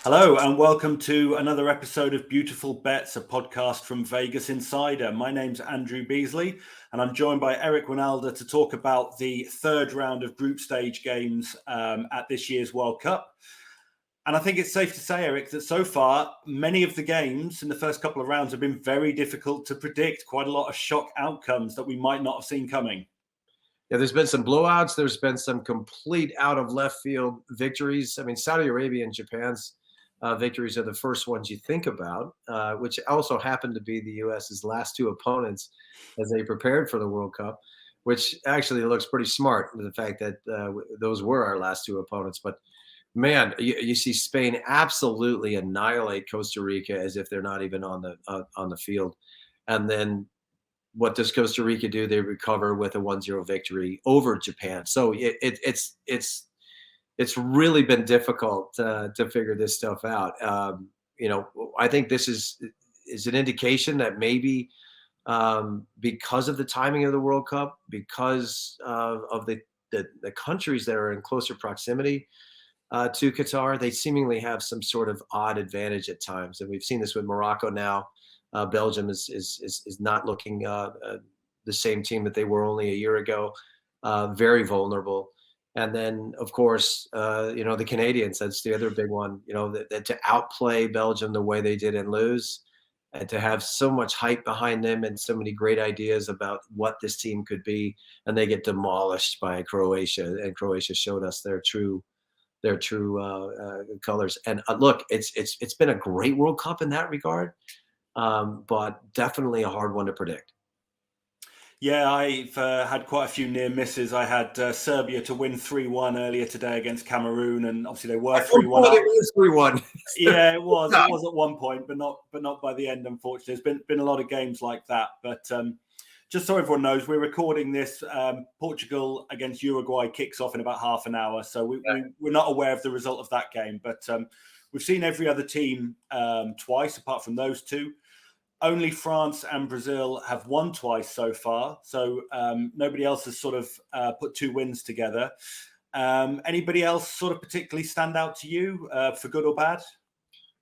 Hello, and welcome to another episode of Beautiful Bets, a podcast from Vegas Insider. My name's Andrew Beasley, and I'm joined by Eric Wynalda to talk about the third round of group stage games at this year's World Cup. And I think it's safe to say, Eric, that so far, many of the games in the first couple of rounds have been very difficult to predict. Quite a lot of shock outcomes that we might not have seen coming. Yeah, there's been some blowouts. There's been some complete out of left field victories. I mean, Saudi Arabia and Japan's victories are the first ones you think about, which also happened to be the U.S.'s last two opponents as they prepared for the World Cup, which actually looks pretty smart, the fact that those were our last two opponents. But man, you see Spain absolutely annihilate Costa Rica as if they're not even on the field, and then what does Costa Rica do? They recover with a 1-0 victory over Japan. So it's really been difficult to figure this stuff out. I think this is an indication that maybe because of the timing of the World Cup, because of the countries that are in closer proximity to Qatar, they seemingly have some sort of odd advantage at times, and we've seen this with Morocco now. Belgium is not looking the same team that they were only a year ago. Very vulnerable. And then, of course, the Canadians, that's the other big one, that to outplay Belgium the way they did and lose, and to have so much hype behind them and so many great ideas about what this team could be, and they get demolished by Croatia, and Croatia showed us their true colors. And look, it's been a great World Cup in that regard. But definitely a hard one to predict. Yeah, I've had quite a few near misses. I had Serbia to win 3-1 earlier today against Cameroon, and obviously they were 3-1 up. It was 3-1. Yeah, it was. It was at one point, but not by the end, unfortunately. There's been a lot of games like that. But just so everyone knows, we're recording this. Portugal against Uruguay kicks off in about half an hour, so we're not aware of the result of that game. But we've seen every other team twice, apart from those two. Only France and Brazil have won twice so far. So nobody else has sort of put two wins together. Anybody else sort of particularly stand out to you for good or bad?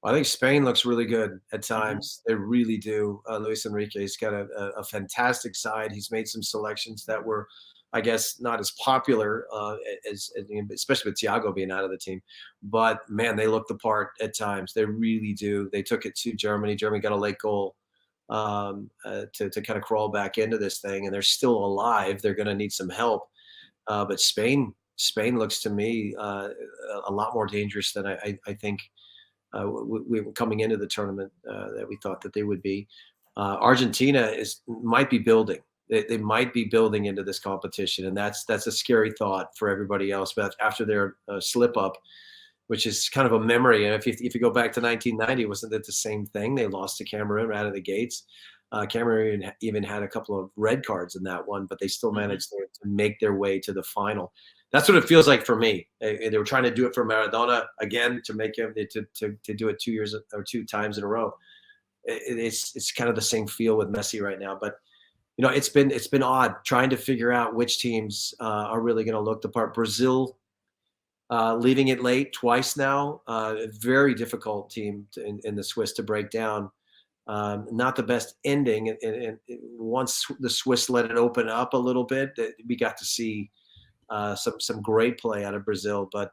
I think Spain looks really good at times. Mm-hmm. They really do. Luis Enrique's got a fantastic side. He's made some selections that were, I guess, not as popular as especially with Thiago being out of the team. But, man, they look the part at times. They really do. They took it to Germany. Germany got a late goal to kind of crawl back into this thing, and they're still alive. They're going to need some help. But Spain looks to me a lot more dangerous than I think we were coming into the tournament that we thought that they would be. Argentina might be building. They might be building into this competition, and that's a scary thought for everybody else. But after their slip up, which is kind of a memory, and if you go back to 1990, wasn't it the same thing? They lost to Cameroon out of the gates. Cameroon even had a couple of red cards in that one, but they still managed to make their way to the final. That's what it feels like for me. They were trying to do it for Maradona again to make him to do it 2 years or 2 times in a row. It's kind of the same feel with Messi right now, but it's been odd trying to figure out which teams are really going to look the part. Brazil leaving it late twice now, a very difficult team in the Swiss to break down. Not the best ending, and once the Swiss let it open up a little bit, we got to see some great play out of Brazil. But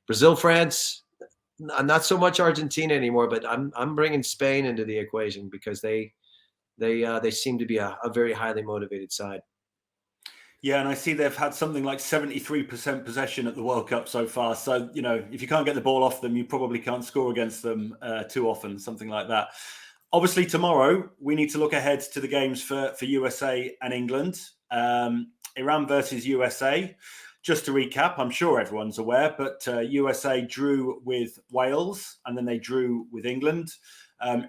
Brazil, France, not so much Argentina anymore. But I'm bringing Spain into the equation because they seem to be a very highly motivated side. Yeah, and I see they've had something like 73% possession at the World Cup so far. So, if you can't get the ball off them, you probably can't score against them too often, something like that. Obviously, tomorrow, we need to look ahead to the games for USA and England. Iran versus USA. Just to recap, I'm sure everyone's aware, but USA drew with Wales, and then they drew with England.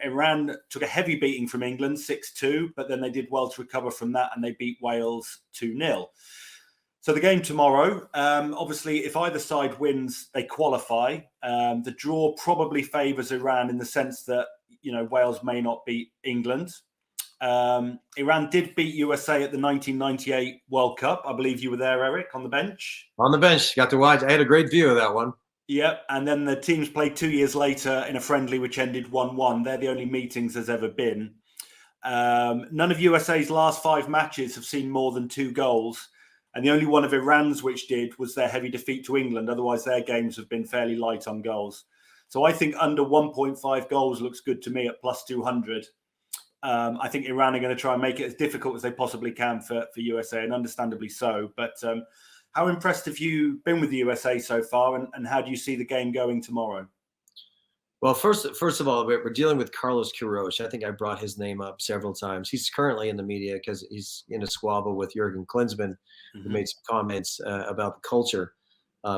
Iran took a heavy beating from England, 6-2, but then they did well to recover from that, and they beat Wales 2-0. So the game tomorrow, obviously, if either side wins, they qualify. The draw probably favours Iran in the sense that, Wales may not beat England. Iran did beat USA at the 1998 World Cup. I believe you were there, Eric, on the bench. On the bench, got to watch. I had a great view of that one. Yep, and then the teams played 2 years later in a friendly which ended 1-1. They're the only meetings there's ever been. None of USA's last 5 matches have seen more than 2 goals. And the only one of Iran's which did was their heavy defeat to England. Otherwise, their games have been fairly light on goals. So I think under 1.5 goals looks good to me at plus 200. I think Iran are going to try and make it as difficult as they possibly can for USA, and understandably so. But how impressed have you been with the USA so far, and how do you see the game going tomorrow? Well, first of all, we're dealing with Carlos Queiroz. I think I brought his name up several times. He's currently in the media because he's in a squabble with Jurgen Klinsmann, who made some comments about the culture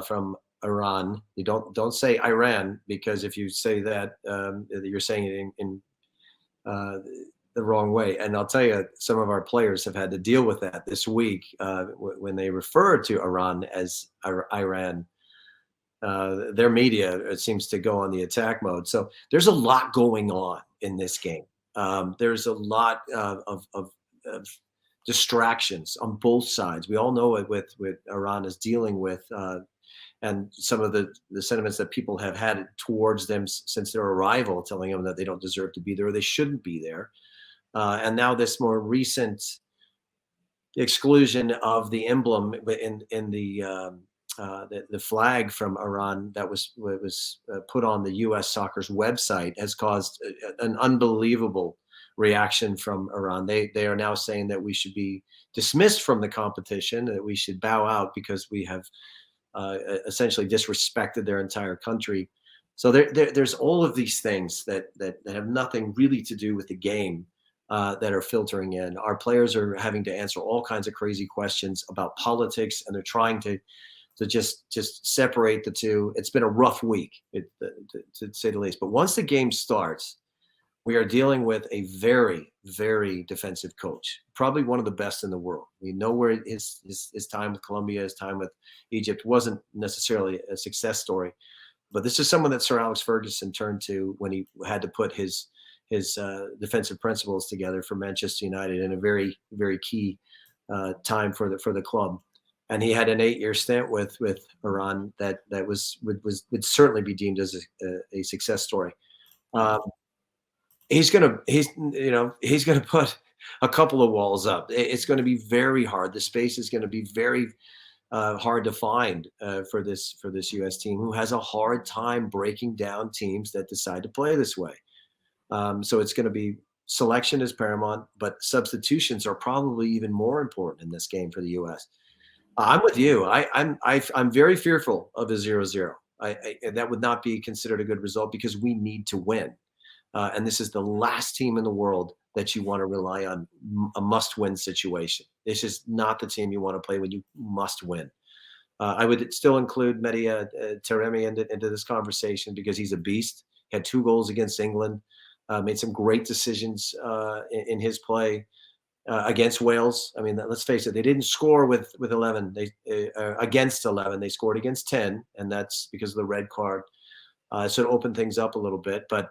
from Iran. You don't say Iran, because if you say that, you're saying it in the wrong way. And I'll tell you, some of our players have had to deal with that this week when they refer to Iran as Iran. Their media seems to go on the attack mode. So there's a lot going on in this game. There's a lot of distractions on both sides. We all know it with Iran is dealing with, and some of the sentiments that people have had towards them since their arrival, telling them that they don't deserve to be there or they shouldn't be there. And now this more recent exclusion of the emblem in the flag from Iran that was put on the U.S. Soccer's website has caused an unbelievable reaction from Iran. They are now saying that we should be dismissed from the competition, that we should bow out because we have essentially disrespected their entire country. So there's all of these things that have nothing really to do with the game that are filtering in. Our players are having to answer all kinds of crazy questions about politics, and they're trying to just separate the two. It's been a rough week, to say the least. But once the game starts, we are dealing with a very, very defensive coach, probably one of the best in the world. We know where his time with Colombia, his time with Egypt wasn't necessarily a success story, but this is someone that Sir Alex Ferguson turned to when he had to put his defensive principles together for Manchester United in a very, very key time for the club. And he had an 8-year stint with Iran that would certainly be deemed as a success story. He's gonna put a couple of walls up. It's going to be very hard. The space is going to be very hard to find for this U.S. team, who has a hard time breaking down teams that decide to play this way. So it's going to be, selection is paramount, but substitutions are probably even more important in this game for the U.S. I'm with you. I'm very fearful of a 0-0. That would not be considered a good result because we need to win. And this is the last team in the world that you want to rely on a must-win situation. This is not the team you want to play when you must win. I would still include Mehdi Taremi into this conversation because he's a beast. He had 2 goals against England, made some great decisions in his play. Against Wales. I mean, let's face it, they didn't score with 11. They against 11. They scored against 10, and that's because of the red card. So it opened things up a little bit. But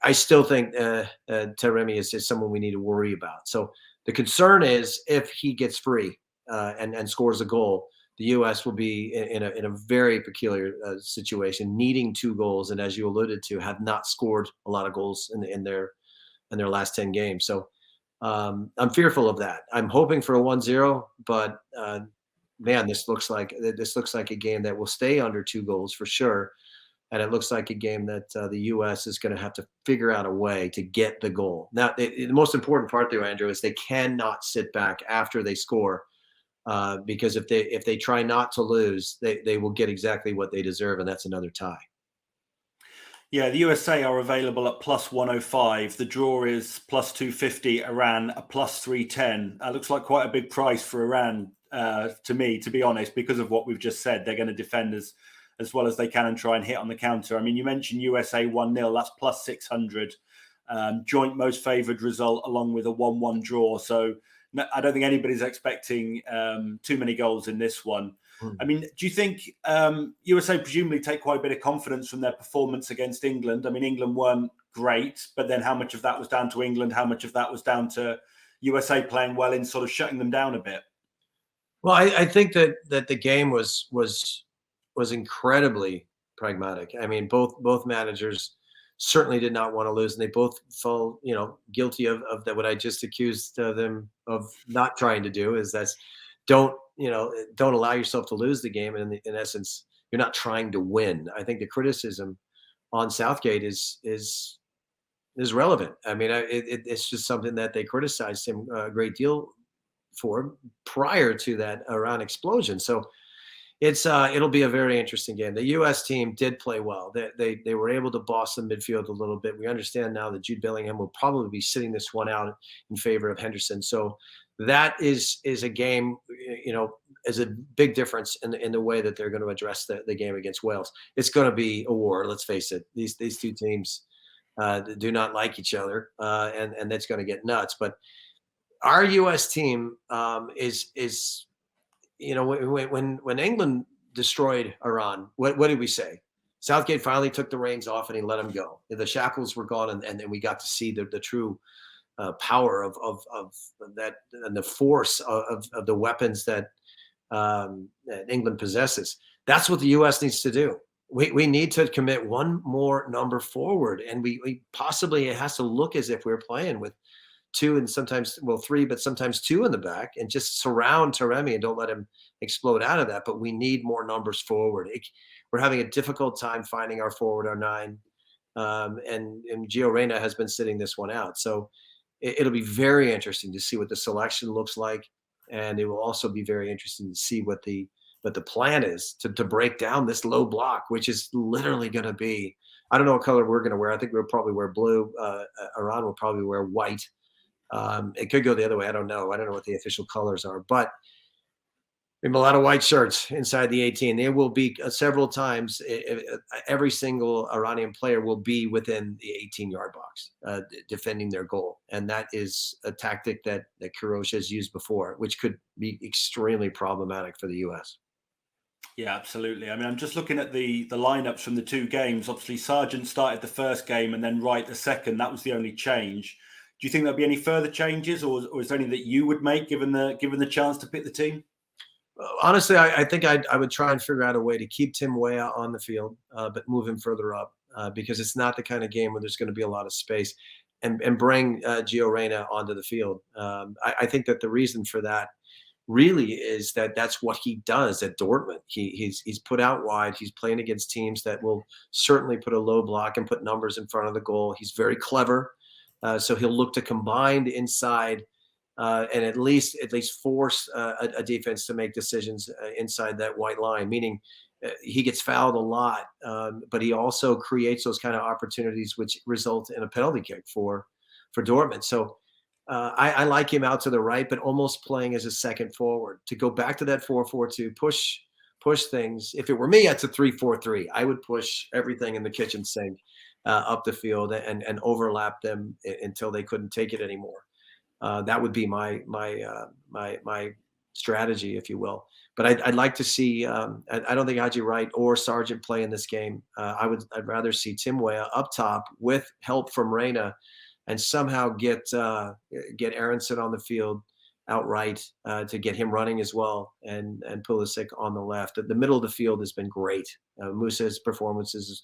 I still think Taremi is someone we need to worry about. So the concern is if he gets free and scores a goal, the U.S. will be in a very peculiar situation, needing 2 goals, and as you alluded to, have not scored a lot of goals in their last 10 games. So I'm fearful of that. I'm hoping for a 1-0, but man, this looks like a game that will stay under 2 goals for sure, and it looks like a game that the U.S. is going to have to figure out a way to get the goal. Now, the most important part there, Andrew, is they cannot sit back after they score, because if they try not to lose, they will get exactly what they deserve, and that's another tie. Yeah, the USA are available at plus 105. The draw is plus 250. Iran a plus 310. That looks like quite a big price for Iran to me, to be honest, because of what we've just said. They're going to defend as well as they can and try and hit on the counter. I mean, you mentioned USA 1-0. That's plus 600. Joint most favoured result along with a 1-1 draw. So I don't think anybody's expecting too many goals in this one. I mean, do you think USA presumably take quite a bit of confidence from their performance against England? I mean, England weren't great, but then how much of that was down to England? How much of that was down to USA playing well in sort of shutting them down a bit? Well, I think that the game was was incredibly pragmatic. I mean, both managers certainly did not want to lose, and they both fell, guilty of that. What I just accused them of not trying to do is that's don't allow yourself to lose the game. And in essence, you're not trying to win. I think the criticism on Southgate is relevant. I mean, it's just something that they criticized him a great deal for prior to that Iran explosion. So it'll be a very interesting game. The U.S. team did play well. They were able to boss the midfield a little bit. We understand now that Jude Bellingham will probably be sitting this one out in favor of Henderson. So that is a game, is a big difference in the way that they're going to address the game against Wales. It's going to be a war. Let's face it. These two teams do not like each other, and that's going to get nuts. But our U.S. team is when England destroyed Iran, what did we say? Southgate finally took the reins off and he let him go. The shackles were gone, and then we got to see the true power of that and the force of the weapons that England possesses. That's what the U.S. needs to do. We need to commit one more number forward, and we possibly, it has to look as if we're playing with two and sometimes, three, but sometimes two in the back, and just surround Taremi and don't let him explode out of that. But we need more numbers forward. We're having a difficult time finding our forward, our nine, and Gio Reyna has been sitting this one out. So it'll be very interesting to see what the selection looks like, and it will also be very interesting to see what the plan is to break down this low block, which is literally going to be, I don't know what color we're going to wear. I think we'll probably wear blue. Iran will probably wear white. It could go the other way. I don't know. I don't know what the official colors are, but we have a lot of white shirts inside the 18. There will be several times every single Iranian player will be within the 18-yard box defending their goal. And that is a tactic that Kurosh has used before, which could be extremely problematic for the U.S. Yeah, absolutely. I mean, I'm just looking at the lineups from the two games. Obviously, Sargent started the first game and then Wright the second. That was the only change. Do you think there'll be any further changes, or is there any that you would make given the chance to pick the team? Honestly, I think I would try and figure out a way to keep Tim Weah on the field, but move him further up because it's not the kind of game where there's going to be a lot of space, and bring Gio Reyna onto the field. I think that the reason for that really is that that's what he does at Dortmund. He's put out wide. He's playing against teams that will certainly put a low block and put numbers in front of the goal. He's very clever, so he'll look to combine inside. And at least force a defense to make decisions inside that white line, meaning he gets fouled a lot, but he also creates those kind of opportunities which result in a penalty kick for Dortmund. So I like him out to the right, but almost playing as a second forward to go back to that 4-4-2, push things. If it were me, it's a 3-4-3. I would push everything in the kitchen sink up the field and overlap them until they couldn't take it anymore. That would be my strategy, if you will. But I'd like to see. I don't think Haji Wright or Sargent play in this game. I'd rather see Tim Weah up top with help from Reyna, and somehow get Aronson on the field outright to get him running as well, and Pulisic on the left. The middle of the field has been great. Musa's performances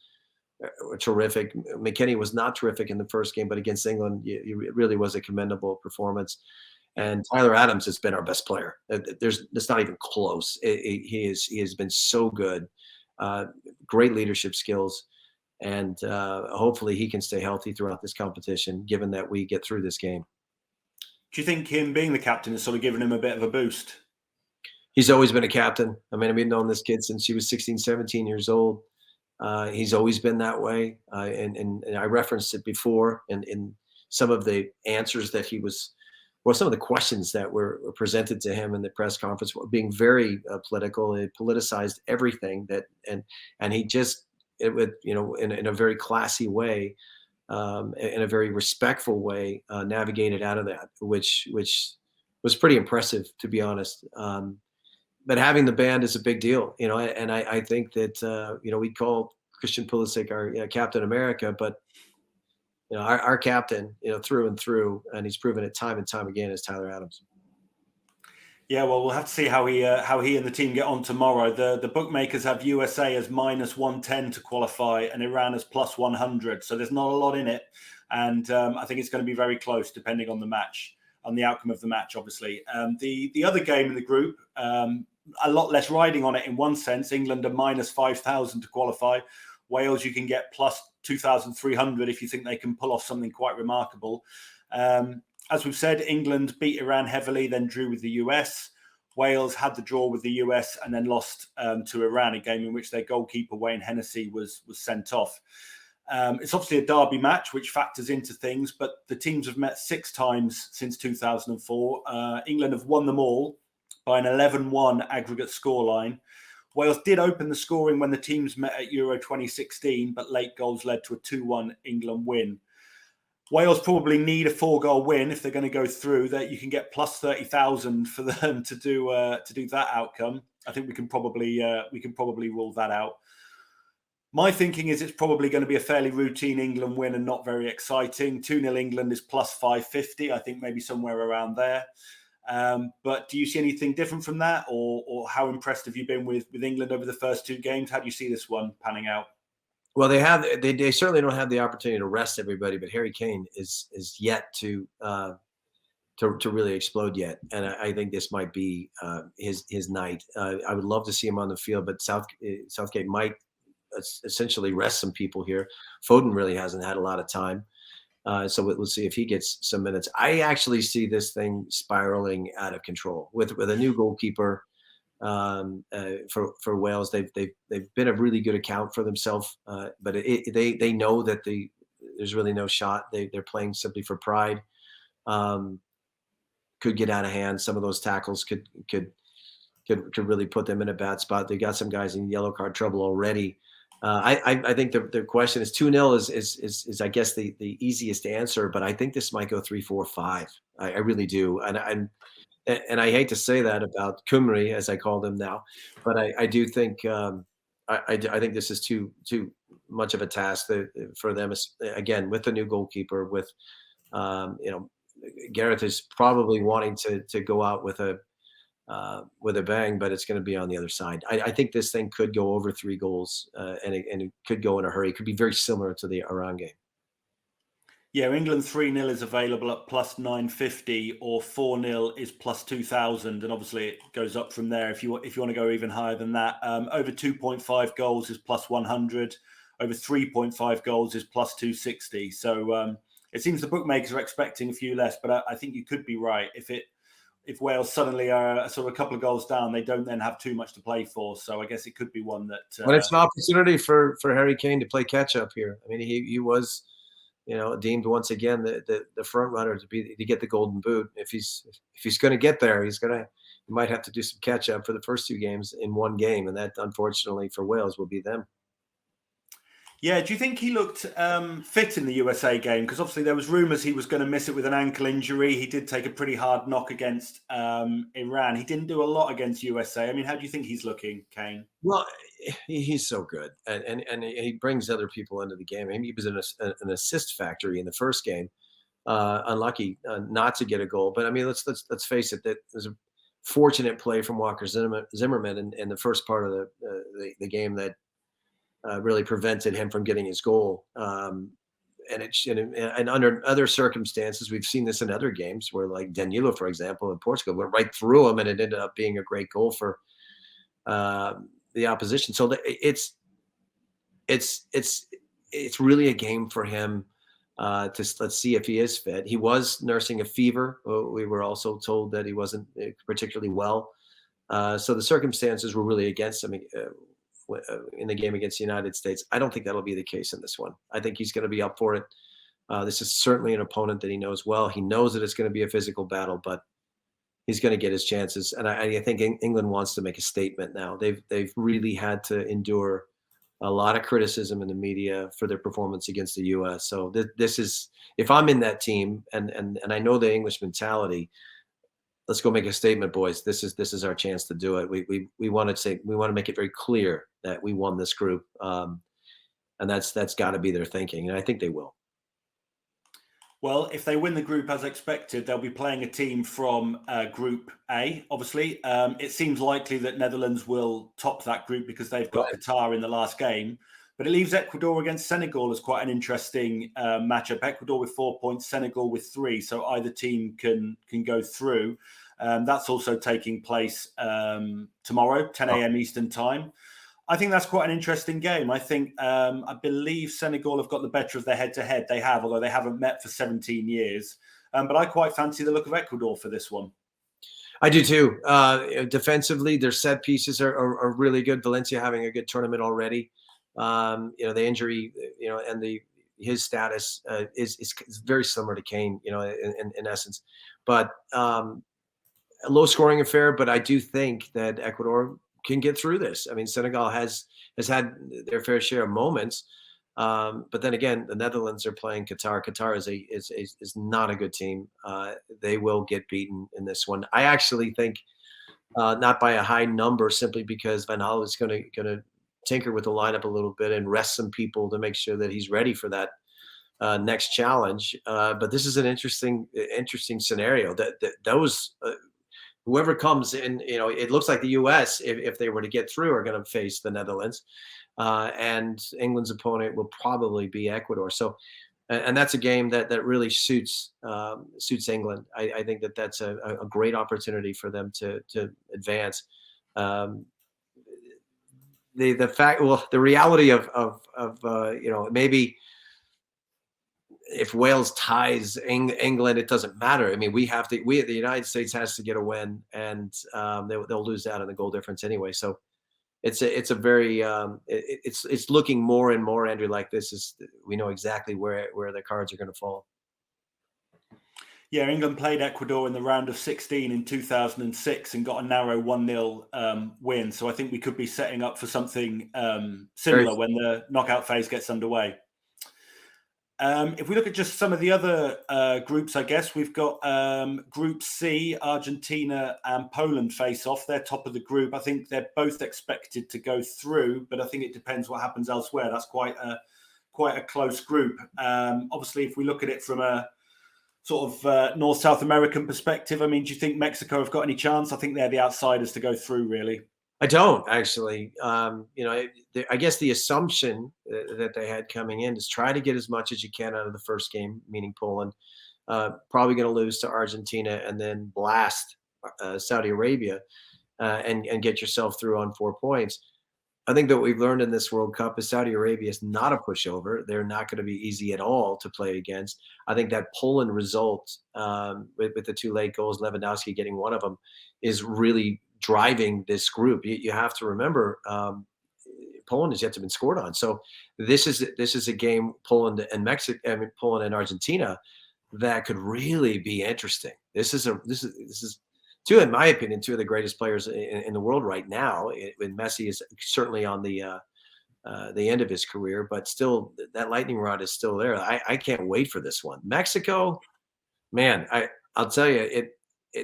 were terrific. McKennie was not terrific in the first game, but against England, it really was a commendable performance. And Tyler Adams has been our best player. It's not even close. He has been so good. Great leadership skills, and hopefully he can stay healthy throughout this competition, given that we get through this game. Do you think him being the captain has sort of given him a bit of a boost? He's always been a captain. I mean, I've known this kid since he was 16, 17 years old. He's always been that way. And I referenced it before in some of the answers that some of the questions that were presented to him in the press conference, being very political. He politicized everything and he just, in a very classy way, in a very respectful way, navigated out of that, which was pretty impressive, to be honest. But having the band is a big deal, and I think that, we call Christian Pulisic our Captain America, but, our captain, through and through, and he's proven it time and time again, is Tyler Adams. Yeah, well, we'll have to see how he and the team get on tomorrow. The bookmakers have USA as -110 to qualify and Iran as +100. So there's not a lot in it, and I think it's going to be very close, depending on the match, on the outcome of the match. Obviously, the other game in the group, a lot less riding on it in one sense. England are -5,000 to qualify. Wales, you can get +2,300 if you think they can pull off something quite remarkable. As we've said, England beat Iran heavily, then drew with the US. Wales had the draw with the US and then lost to Iran, a game in which their goalkeeper, Wayne Hennessy, was sent off. It's obviously a derby match, which factors into things, but the teams have met 6 times since 2004. England have won them all by an 11-1 aggregate scoreline. Wales did open the scoring when the teams met at Euro 2016, but late goals led to a 2-1 England win. Wales probably need a 4-goal win if they're going to go through. That you can get +30,000 for them to do that outcome. I think we can probably rule that out. My thinking is it's probably going to be a fairly routine England win and not very exciting. 2-0 England is +550. I think maybe somewhere around there. But do you see anything different from that, or how impressed have you been with England over the first 2 games? How do you see this one panning out? Well, they certainly don't have the opportunity to rest everybody, but Harry Kane is yet to really explode yet, and I think this might be his night. I would love to see him on the field, but Southgate might essentially rest some people here. Foden really hasn't had a lot of time, so we'll see if he gets some minutes. I actually see this thing spiraling out of control with a new goalkeeper. For Wales, they've been a really good account for themselves, but they know that there's really no shot. They're playing simply for pride. Could get out of hand. Some of those tackles could really put them in a bad spot. They got some guys in yellow card trouble already. I think the question is 2-0 is I guess the easiest answer, but I think this might go 3-4-5. I really do, and I hate to say that about Kumri, as I call him now, but I do think I think this is too much of a task for them. Again, with the new goalkeeper, with Gareth is probably wanting to go out with a bang, but it's going to be on the other side. I think this thing could go over 3 goals, and it could go in a hurry. It could be very similar to the Iran game. Yeah, England 3-0 is available at +950, or 4-0 is +2,000, and obviously it goes up from there if you want to go even higher than that. Over 2.5 goals is +100. Over 3.5 goals is +260. So it seems the bookmakers are expecting a few less, but I think you could be right. If Wales suddenly are sort of a couple of goals down, they don't then have too much to play for. So I guess it could be one that. But it's an opportunity for Harry Kane to play catch up here. I mean, he was, deemed once again the front runner to get the golden boot. If he's going to get there, he might have to do some catch up for the first 2 games in one game, and that unfortunately for Wales will be them. Yeah, do you think he looked fit in the USA game? Because obviously there was rumours he was going to miss it with an ankle injury. He did take a pretty hard knock against Iran. He didn't do a lot against USA. I mean, how do you think he's looking, Kane? Well, he's so good, and he brings other people into the game. I mean, he was an assist factory in the first game. Unlucky not to get a goal, but I mean, let's face it. That was a fortunate play from Walker Zimmerman in the first part of the game that really prevented him from getting his goal. And under other circumstances, we've seen this in other games where, like Danilo, for example, in Portugal, went right through him, and it ended up being a great goal for the opposition. So it's really a game for him. Let's see if he is fit. He was nursing a fever. We were also told that he wasn't particularly well. So the circumstances were really against him in the game against the United States. I don't think that'll be the case in this one. I think he's going to be up for it. This is certainly an opponent that he knows well. He knows that it's going to be a physical battle, but he's going to get his chances. And I think England wants to make a statement now. They've really had to endure a lot of criticism in the media for their performance against the U.S. So this is, if I'm in that team, and I know the English mentality, let's go make a statement, boys. This is our chance to do it. We want to make it very clear that we won this group, and that's got to be their thinking, and I think they will. Well, if they win the group as expected, they'll be playing a team from Group A, obviously. It seems likely that Netherlands will top that group because they've got Right. Qatar in the last game. But it leaves Ecuador against Senegal as quite an interesting matchup. Ecuador with 4 points, Senegal with 3. So either team can go through. That's also taking place tomorrow, 10 Oh, a.m. Eastern time. I think that's quite an interesting game. I think I believe Senegal have got the better of their head-to-head. They have, although they haven't met for 17 years. But I quite fancy the look of Ecuador for this one. I do too. Defensively, their set pieces are really good. Valencia having a good tournament already. The injury, and his status is very similar to Kane, in essence. But a low scoring affair, but I do think that Ecuador can get through this. I mean, Senegal has had their fair share of moments, but then again, the Netherlands are playing Qatar. Qatar is not a good team. They will get beaten in this one. I actually think not by a high number, simply because Wynalda is going to tinker with the lineup a little bit and rest some people to make sure that he's ready for that next challenge. But this is an interesting scenario. That those whoever comes in, it looks like the U.S., if they were to get through, are going to face the Netherlands, and England's opponent will probably be Ecuador. So, and that's a game that really suits England. I think that's a great opportunity for them to advance. Um, the reality of maybe if Wales ties England, it doesn't matter. I mean, the United States has to get a win, and they'll lose out on the goal difference anyway. So it's a very it's looking more and more, Andrew, like we know exactly where the cards are going to fall. Yeah, England played Ecuador in the round of 16 in 2006 and got a narrow 1-0 win. So I think we could be setting up for something similar when the knockout phase gets underway. If we look at just some of the other groups, I guess we've got Group C, Argentina and Poland face off. They're top of the group. I think they're both expected to go through, but I think it depends what happens elsewhere. That's quite a close group. Obviously, if we look at it from a sort of North-South American perspective, I mean, do you think Mexico have got any chance? I think they're the outsiders to go through, really. I don't actually. I guess the assumption that they had coming in is try to get as much as you can out of the first game, meaning Poland. Probably going to lose to Argentina and then blast Saudi Arabia and get yourself through on 4 points. I think that what we've learned in this World Cup is Saudi Arabia is not a pushover. They're not going to be easy at all to play against. I think that Poland result with the 2 late goals, Lewandowski getting one of them, is really driving this group. You have to remember Poland has yet to been scored on. So this is a game, Poland and Poland and Argentina, that could really be interesting. This is two, in my opinion, two of the greatest players in the world right now. When Messi is certainly on the end of his career, but still that lightning rod is still there. I can't wait for this one. Mexico, man, I'll tell you,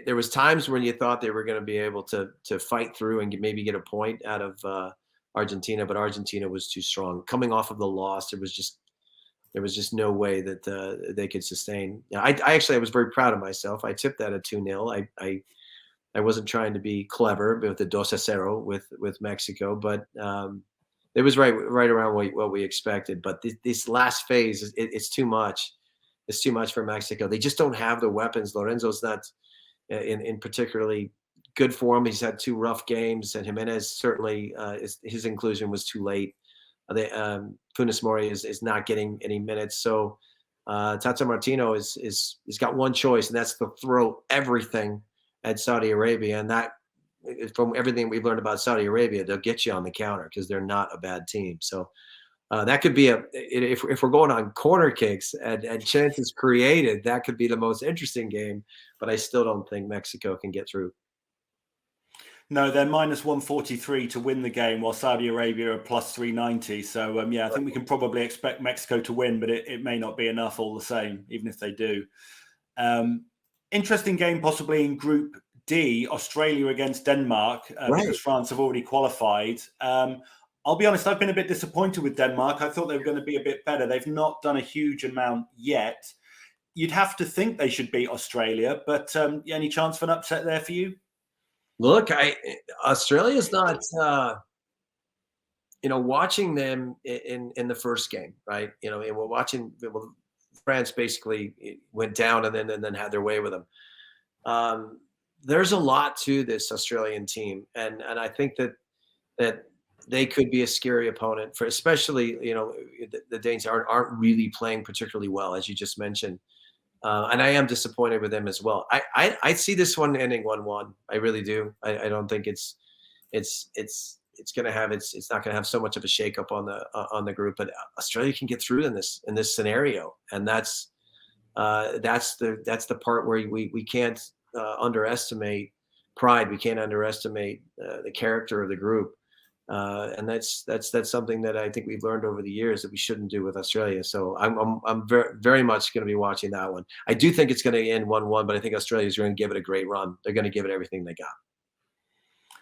there was times when you thought they were going to be able to fight through and maybe get a point out of Argentina, but Argentina was too strong. Coming off of the loss, there was just no way that they could sustain. I was very proud of myself. I tipped that at 2-0. I wasn't trying to be clever with the 2-0 with Mexico, but it was right around what we expected. But this last phase, it's too much. It's too much for Mexico. They just don't have the weapons. Lorenzo's not in particularly good form. He's had 2 rough games, and Jimenez certainly his inclusion was too late. Funes Mori is not getting any minutes. So Tata Martino is got one choice, and that's to throw everything at Saudi Arabia. And that, from everything we've learned about Saudi Arabia, they'll get you on the counter because they're not a bad team. So that could be if we're going on corner kicks and chances created, that could be the most interesting game. But I still don't think Mexico can get through. No, they're minus 143 to win the game, while Saudi Arabia are plus 390. So, I think we can probably expect Mexico to win, but it may not be enough all the same, even if they do. Interesting game possibly in Group D, Australia against Denmark, because France have already qualified. I'll be honest, I've been a bit disappointed with Denmark. I thought they were going to be a bit better. They've not done a huge amount yet. you'd have to think they should beat Australia, but any chance of an upset there for you? Look, Australia's not. Watching them in the first game, right? And we're watching. Well, France basically went down and then had their way with them. There's a lot to this Australian team, and I think that they could be a scary opponent for, especially the Danes aren't really playing particularly well, as you just mentioned, and I am disappointed with them as well. I see this one ending 1-1. I really do. I don't think it's going to have it's not going to have so much of a shakeup on the group, but Australia can get through in this scenario, and that's the part where we can't underestimate pride. We can't underestimate the character of the group, and that's something that I think we've learned over the years that we shouldn't do with Australia. So I'm very, very much going to be watching that one. I do think it's going to end 1-1, but I think Australia's going to give it a great run. They're going to give it everything they got.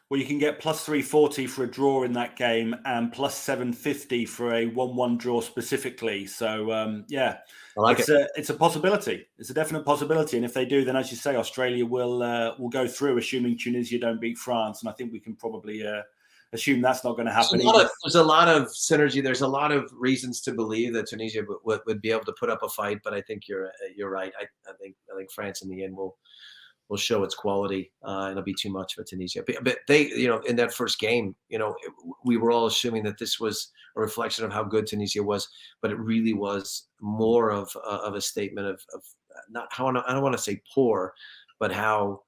Well, you can get plus 340 for a draw in that game and plus 750 for a 1-1 draw specifically. So, yeah, I like it. It's a possibility. It's a definite possibility. And if they do, then as you say, Australia will go through, assuming Tunisia don't beat France. And I think we can probably assume that's not going to happen. There's a lot of synergy. There's a lot of reasons to believe that Tunisia would be able to put up a fight. But I think you're right. I think France in the end will show its quality, and it'll be too much for Tunisia. But they, in that first game, we were all assuming that this was a reflection of how good Tunisia was, but it really was more of a statement of not how, I don't want to say poor, but how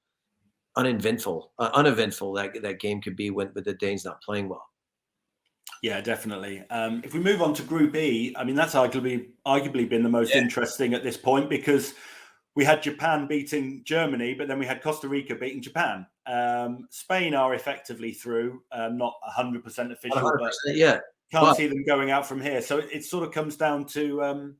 uneventful that game could be with the Danes not playing well. Yeah, definitely. If we move on to Group E, I mean, that's arguably been the most interesting at this point, because we had Japan beating Germany, but then we had Costa Rica beating Japan. Spain are effectively through, not 100% official, 100%, but yeah, can't see them going out from here. So it sort of comes down to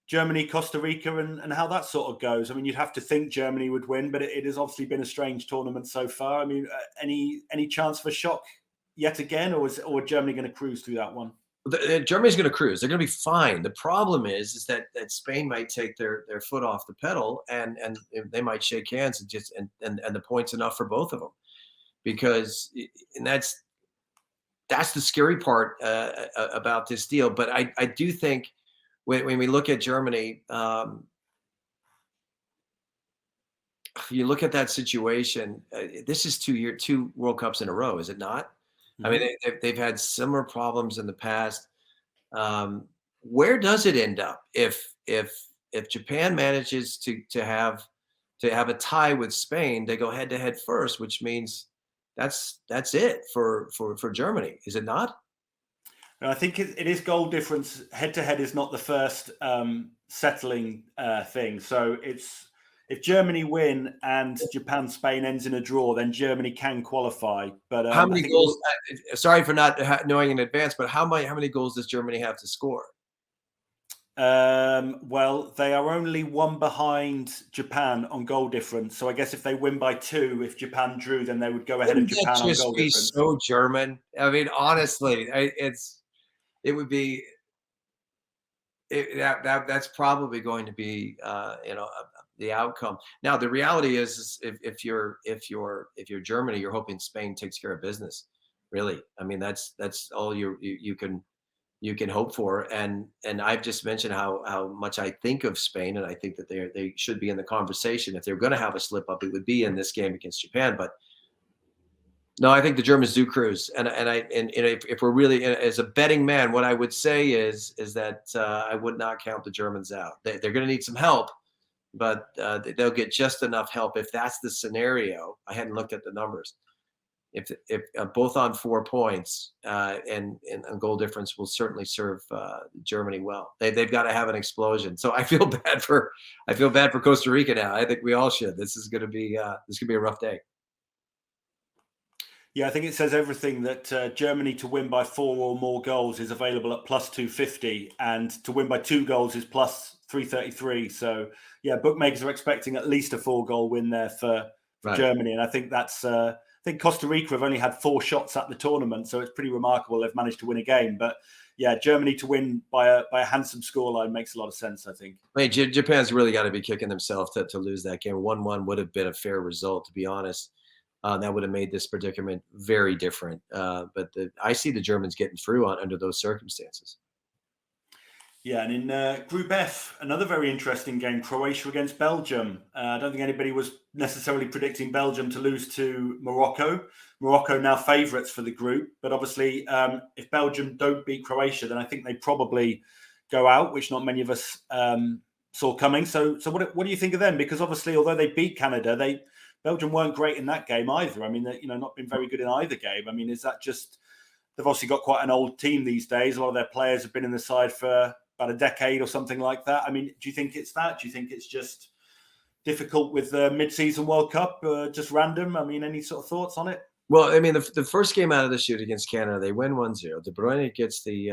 Germany, Costa Rica, and how that sort of goes. I mean, you'd have to think Germany would win, but it has obviously been a strange tournament so far. I mean, any chance for shock yet again, or Germany going to cruise through that one? Germany's going to cruise. They're going to be fine. The problem is that Spain might take their foot off the pedal, and they might shake hands and the point's enough for both of them, because that's the scary part about this deal. But I do think when we look at Germany, you look at that situation. This is 2 World Cups in a row, is it not? I mean, they've had similar problems in the past. Where does it end up if Japan manages to have a tie with Spain? They go head to head first, which means that's it for Germany, is it not? I think it is goal difference. Head to head is not the first settling thing. So if Germany win and Japan-Spain ends in a draw, then Germany can qualify. But how many goals? Sorry for not knowing in advance, but how many goals does Germany have to score? Well, they are only 1 behind Japan on goal difference. So I guess if they win by 2, if Japan drew, then they would go ahead of Japan on goal difference. So German. I mean, honestly, it would be that's probably going to be the outcome. Now, the reality is if you're Germany, you're hoping Spain takes care of business. Really, I mean, that's all you can hope for. And I've just mentioned how much I think of Spain, and I think that they should be in the conversation. If they're going to have a slip up, it would be in this game against Japan. But no, I think the Germans do cruise. And if we're really, as a betting man, what I would say is that I would not count the Germans out. They're going to need some help, but they'll get just enough help if that's the scenario. I hadn't looked at the numbers. If both on 4 points and goal difference will certainly serve Germany well. They've got to have an explosion. So I feel bad for Costa Rica now. I think we all should. This is going to be a rough day. Yeah, I think it says everything that Germany to win by 4 or more goals is available at plus 250, and to win by 2 goals is plus 333. So yeah, bookmakers are expecting at least a 4-goal win there for Germany, and I think that's think Costa Rica have only had 4 shots at the tournament, so it's pretty remarkable they've managed to win a game. But yeah, Germany to win by a handsome scoreline makes a lot of sense, I think. I mean, Japan's really got to be kicking themselves to lose that game. 1-1 would have been a fair result, to be honest. That would have made this predicament very different. But I see the Germans getting through under those circumstances. Yeah, and in Group F, another very interesting game, Croatia against Belgium. I don't think anybody was necessarily predicting Belgium to lose to Morocco. Morocco now favourites for the group, but obviously if Belgium don't beat Croatia, then I think they probably go out, which not many of us saw coming. So what do you think of them? Because obviously, although they beat Canada, Belgium weren't great in that game either. I mean, not been very good in either game. I mean, is that just they've obviously got quite an old team these days? A lot of their players have been in the side for about a decade or something like that. I mean, do you think it's that? Do you think it's just difficult with the mid-season World Cup, just random? I mean, any sort of thoughts on it? Well, I mean, the first game out of the chute against Canada, they win 1-0. De Bruyne gets the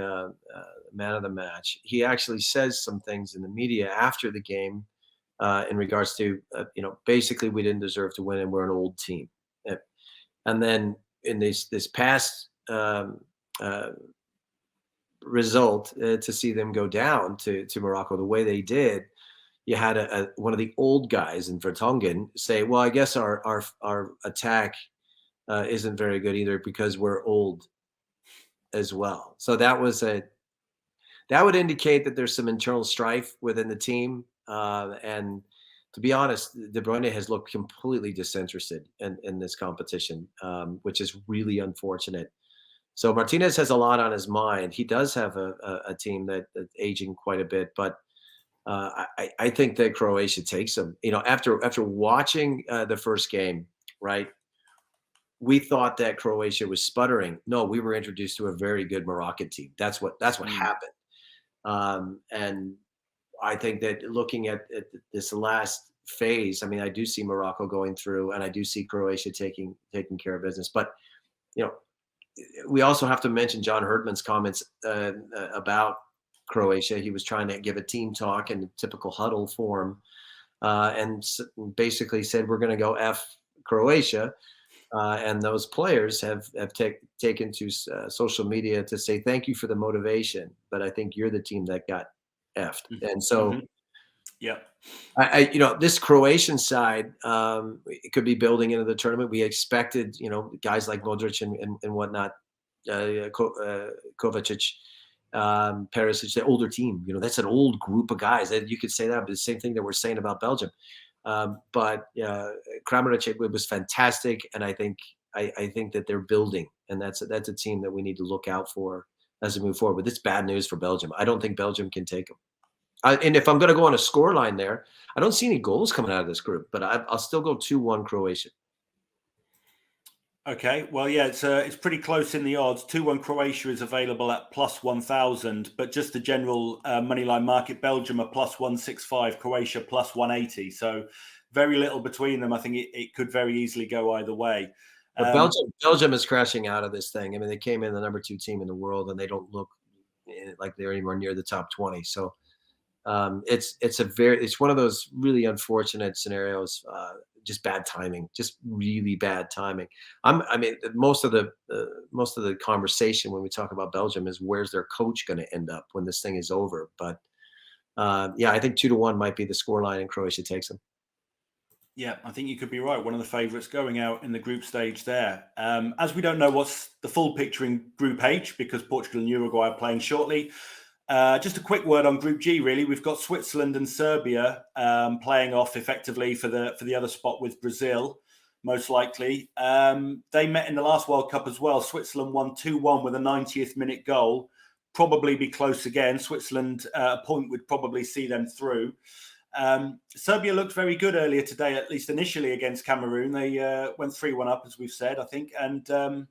man of the match. He actually says some things in the media after the game in regards to, basically we didn't deserve to win and we're an old team. And then in this past result, to see them go down to Morocco the way they did, you had one of the old guys in Vertonghen say, well, I guess our attack isn't very good either because we're old as well. So that would indicate that there's some internal strife within the team. And to be honest, De Bruyne has looked completely disinterested in this competition, which is really unfortunate. So Martinez has a lot on his mind. He does have a team that's aging quite a bit, but I think that Croatia takes them. After watching the first game, right? We thought that Croatia was sputtering. No, we were introduced to a very good Moroccan team. That's what happened. And I think that looking at this last phase, I mean, I do see Morocco going through, and I do see Croatia taking care of business. But we also have to mention John Herdman's comments about Croatia. He was trying to give a team talk in typical huddle form, and basically said, "We're going to go F Croatia." And those players have taken to social media to say thank you for the motivation, but I think you're the team that got effed. And so, yeah, this Croatian side, it could be building into the tournament. We expected, guys like Modric and whatnot, Kovacic, Perisic, the older team. That's an old group of guys. You could say that, but the same thing that we're saying about Belgium. But Kramaric was fantastic, and I think that they're building, and that's a team that we need to look out for as we move forward. But it's bad news for Belgium. I don't think Belgium can take them. And if I'm going to go on a score line there, I don't see any goals coming out of this group, but I'll still go 2-1 Croatia. Okay, well, yeah, it's pretty close in the odds. 2-1 Croatia is available at plus 1,000, but just the general moneyline market, Belgium are plus 165, Croatia plus 180. So very little between them. I think it could very easily go either way. Belgium is crashing out of this thing. I mean, they came in the number 2 team in the world, and they don't look like they're anywhere near the top 20. So it's one of those really unfortunate scenarios. Just bad timing, just really bad timing. I mean, most of the conversation when we talk about Belgium is where's their coach going to end up when this thing is over. But I think 2-1 might be the scoreline, and Croatia takes them. Yeah, I think you could be right. One of the favourites going out in the group stage there. As we don't know what's the full picture in Group H because Portugal and Uruguay are playing shortly. Just a quick word on Group G, really. We've got Switzerland and Serbia playing off effectively for the other spot with Brazil, most likely. They met in the last World Cup as well. Switzerland won 2-1 with a 90th minute goal. Probably be close again. Switzerland, a point would probably see them through. Serbia looked very good earlier today, at least initially against Cameroon. They went 3-1 up, as we've said, I think. And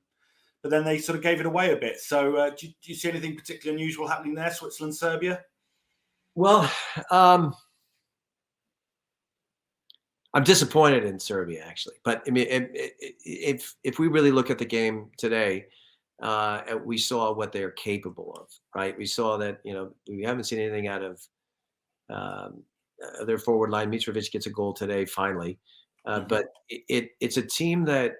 but then they sort of gave it away a bit. So do you see anything particularly unusual happening there, Switzerland, Serbia? Well, I'm disappointed in Serbia, actually. But I mean, if we really look at the game today, we saw what they're capable of, right? We saw that, we haven't seen anything out of their forward line. Mitrovic gets a goal today, finally. But it's a team that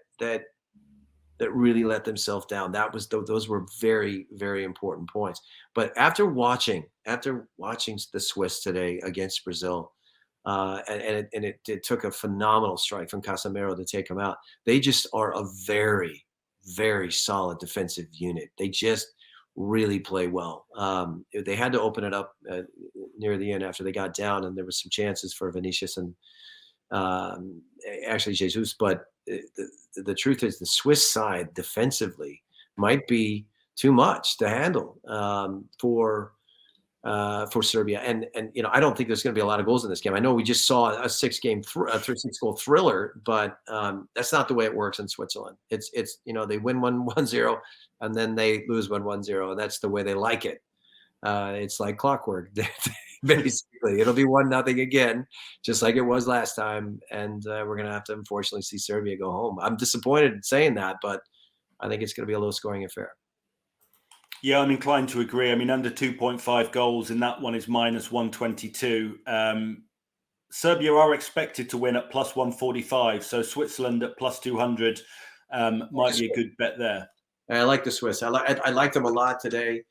that really let themselves down. Those were very, very important points. But after watching the Swiss today against Brazil, it took a phenomenal strike from Casemiro to take them out. They just are a very, very solid defensive unit. They just really play well. They had to open it up near the end after they got down, and there were some chances for Vinicius and actually Jesus. But the truth is, the Swiss side defensively might be too much to handle for Serbia. And I don't think there's going to be a lot of goals in this game. I know we just saw a 6-goal thriller, but that's not the way it works in Switzerland. It's they win 1-0 and then they lose 1-0, and that's the way they like it. It's like clockwork. Basically, it'll be 1-0 again, just like it was last time, and we're going to have to unfortunately see Serbia go home. I'm disappointed in saying that, but I think it's going to be a low-scoring affair. Yeah, I'm inclined to agree. I mean, under 2.5 goals in that one is -122. Serbia are expected to win at +145, so Switzerland at +200 might be a good bet there. I like the Swiss. I like them a lot today.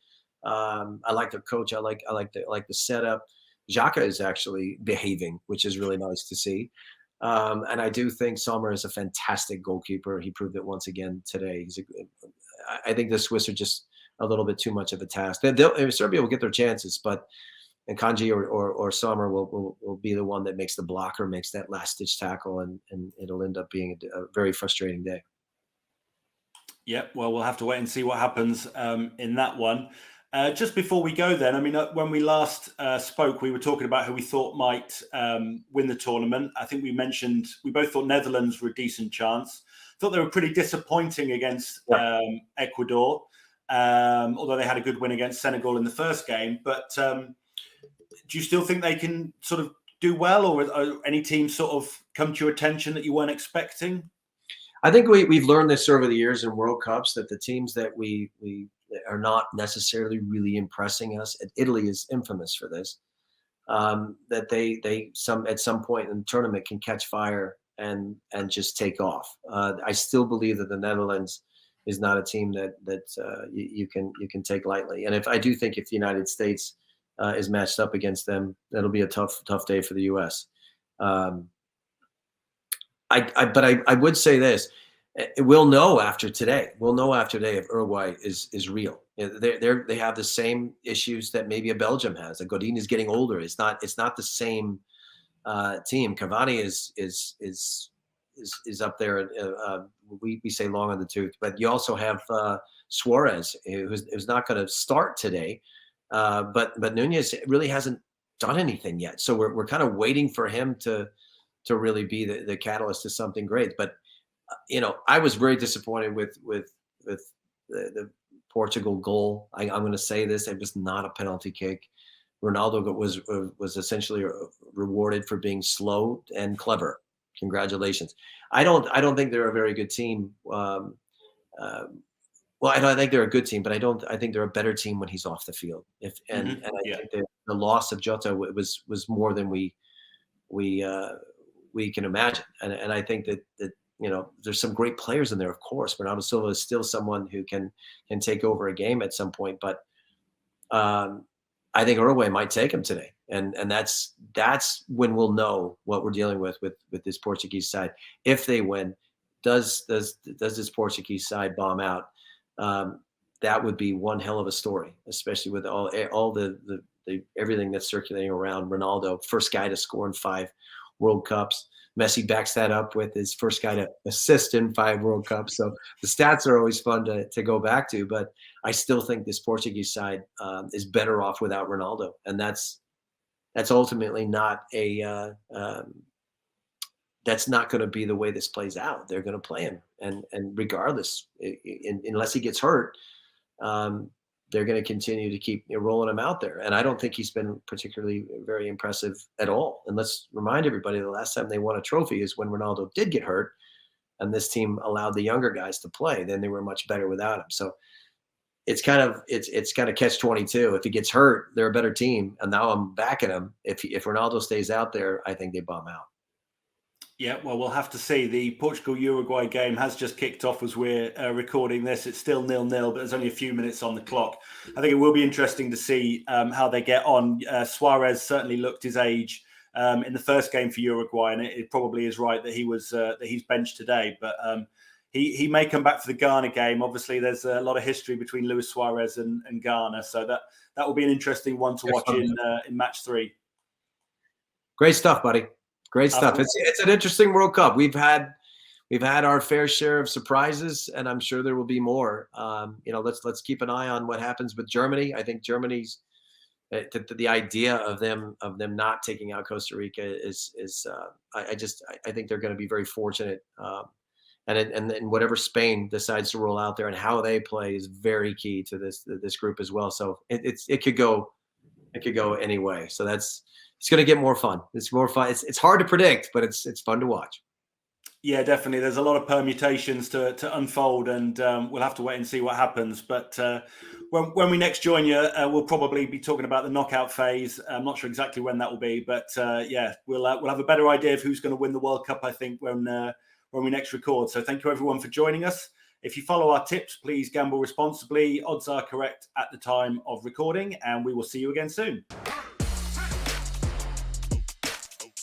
I like their coach. I like the setup. Xhaka is actually behaving, which is really nice to see. And I do think Sommer is a fantastic goalkeeper. He proved it once again today. I think the Swiss are just a little bit too much of a task. Serbia will get their chances, and Kanji or Sommer will be the one that makes the blocker, makes that last-ditch tackle, and it'll end up being a very frustrating day. Yeah, well, we'll have to wait and see what happens in that one. Just before we go then, I mean, when we last spoke, we were talking about who we thought might win the tournament. I think we both thought Netherlands were a decent chance. Thought they were pretty disappointing against Ecuador, although they had a good win against Senegal in the first game. But do you still think they can sort of do well, or are any teams sort of come to your attention that you weren't expecting? I think we've learned this over the years in World Cups that the teams that we are not necessarily really impressing us. And Italy is infamous for this. That they at some point in the tournament can catch fire and just take off. I still believe that the Netherlands is not a team that you can take lightly. And I do think if the United States is matched up against them, that'll be a tough day for the U.S. But I would say this: we'll know after today. We'll know after today if Uruguay is real. They have the same issues that maybe a Belgium has. Godin is getting older. It's not the same team. Cavani is up there. We say long on the tooth, but you also have Suarez, who's not going to start today. But Nunez really hasn't done anything yet. So we're kind of waiting for him to really be the catalyst to something great. But I was very disappointed with the Portugal goal. I'm going to say this: it was not a penalty kick. Ronaldo was essentially rewarded for being slow and clever. Congratulations. I don't think they're a very good team. Well, I think they're a good team, but I think they're a better team when he's off the field. I think the loss of Jota was more than we can imagine. And I think that there's some great players in there, of course. Bernardo Silva is still someone who can take over a game at some point, but I think Uruguay might take him today, and that's when we'll know what we're dealing with this Portuguese side. If they win, does this Portuguese side bomb out? That would be one hell of a story, especially with all the everything that's circulating around. Ronaldo, first guy to score in 5 World Cups. Messi backs that up with his first guy to assist in 5 World Cups. So the stats are always fun to go back to, but I still think this Portuguese side is better off without Ronaldo, and that's ultimately not that's not going to be the way this plays out. They're going to play him, and regardless, unless he gets hurt, they're going to continue to keep rolling him out there. And I don't think he's been particularly very impressive at all. And let's remind everybody, the last time they won a trophy is when Ronaldo did get hurt, and this team allowed the younger guys to play. Then they were much better without him. So it's kind of catch-22. If he gets hurt, they're a better team, and now I'm backing him. If Ronaldo stays out there, I think they bomb out. Yeah, well, we'll have to see. The Portugal-Uruguay game has just kicked off as we're recording this. It's still 0-0, but there's only a few minutes on the clock. I think it will be interesting to see how they get on. Suarez certainly looked his age in the first game for Uruguay, and it probably is right that he's benched today. But he may come back for the Ghana game. Obviously, there's a lot of history between Luis Suarez and Ghana, so that will be an interesting one to watch in match 3. Great stuff, buddy. Great stuff. It's an interesting World Cup. We've had our fair share of surprises, and I'm sure there will be more. Let's keep an eye on what happens with Germany. I think Germany's the idea of them not taking out Costa Rica is I think they're going to be very fortunate. And whatever Spain decides to roll out there and how they play is very key to this group as well. So it could go any way. So it's going to get more fun. It's more fun. It's hard to predict, but it's fun to watch. Yeah, definitely. There's a lot of permutations to unfold, and we'll have to wait and see what happens. But when we next join you, we'll probably be talking about the knockout phase. I'm not sure exactly when that will be, but yeah, we'll have a better idea of who's going to win the World Cup, I think, when we next record. So thank you everyone for joining us. If you follow our tips, please gamble responsibly. Odds are correct at the time of recording, and we will see you again soon.